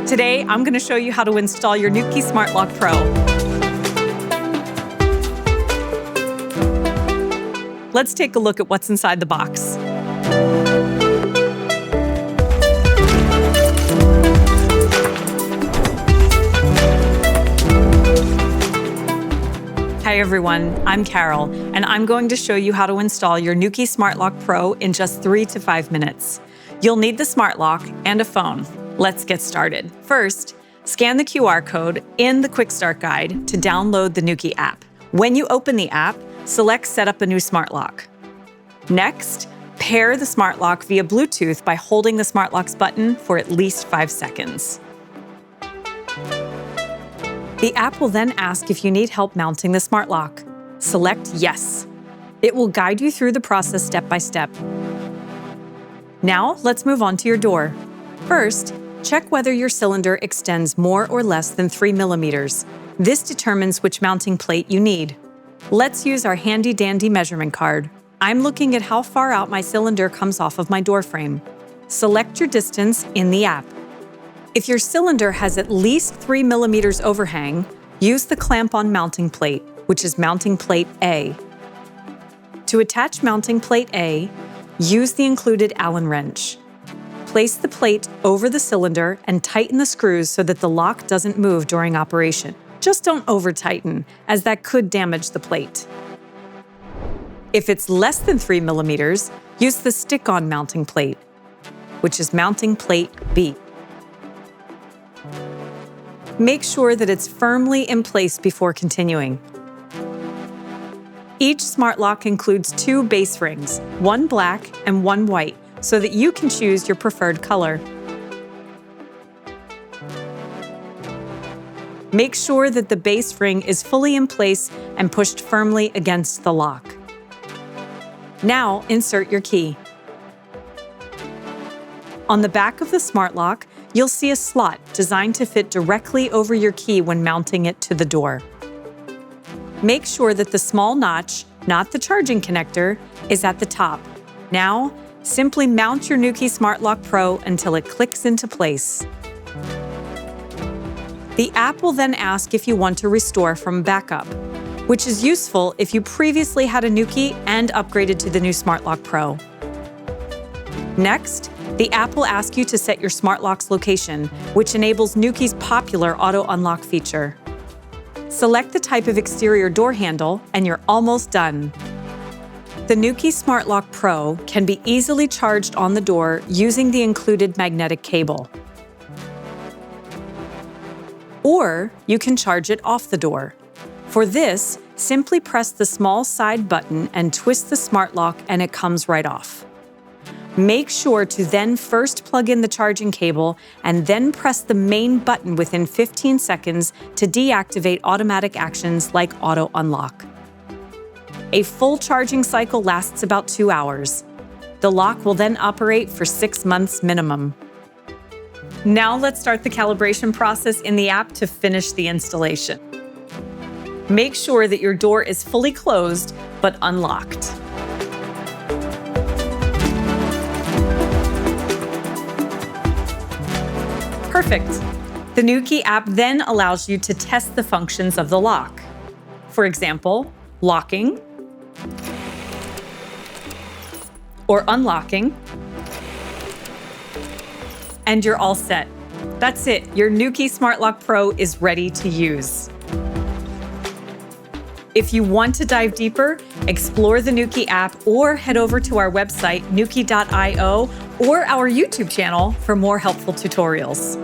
Today, I'm going to show you how to install your Nuki Smart Lock Pro. Let's take a look at what's inside the box. Hi everyone, I'm Carol, and I'm going to show you how to install your Nuki Smart Lock Pro in just 3 to 5 minutes. You'll need the smart lock and a phone. Let's get started. First, scan the QR code in the Quick Start Guide to download the Nuki app. When you open the app, select Set up a new smart lock. Next, pair the smart lock via Bluetooth by holding the smart lock's button for at least 5 seconds. The app will then ask if you need help mounting the smart lock. Select Yes. It will guide you through the process step by step. Now, let's move on to your door. First, check whether your cylinder extends more or less than 3 millimeters. This determines which mounting plate you need. Let's use our handy-dandy measurement card. I'm looking at how far out my cylinder comes off of my door frame. Select your distance in the app. If your cylinder has at least 3 millimeters overhang, use the clamp-on mounting plate, which is mounting plate A. To attach mounting plate A, use the included Allen wrench. Place the plate over the cylinder and tighten the screws so that the lock doesn't move during operation. Just don't over-tighten, as that could damage the plate. If it's less than 3 millimeters, use the stick-on mounting plate, which is mounting plate B. Make sure that it's firmly in place before continuing. Each smart lock includes 2 base rings, one black and one white, so that you can choose your preferred color. Make sure that the base ring is fully in place and pushed firmly against the lock. Now, insert your key. On the back of the smart lock, you'll see a slot designed to fit directly over your key when mounting it to the door. Make sure that the small notch, not the charging connector, is at the top. Now, simply mount your Nuki Smart Lock Pro until it clicks into place. The app will then ask if you want to restore from backup, which is useful if you previously had a Nuki and upgraded to the new Smart Lock Pro. Next, the app will ask you to set your smart lock's location, which enables Nuki's popular auto unlock feature. Select the type of exterior door handle, and you're almost done. The Nuki Smart Lock Pro can be easily charged on the door using the included magnetic cable. Or you can charge it off the door. For this, simply press the small side button and twist the smart lock, and it comes right off. Make sure to then first plug in the charging cable and then press the main button within 15 seconds to deactivate automatic actions like auto unlock. A full charging cycle lasts about 2 hours. The lock will then operate for 6 months minimum. Now let's start the calibration process in the app to finish the installation. Make sure that your door is fully closed but unlocked. Perfect. The Nuki app then allows you to test the functions of the lock. For example, locking or unlocking, and you're all set. That's it. Your Nuki Smart Lock Pro is ready to use. If you want to dive deeper, explore the Nuki app or head over to our website, nuki.io, or our YouTube channel for more helpful tutorials.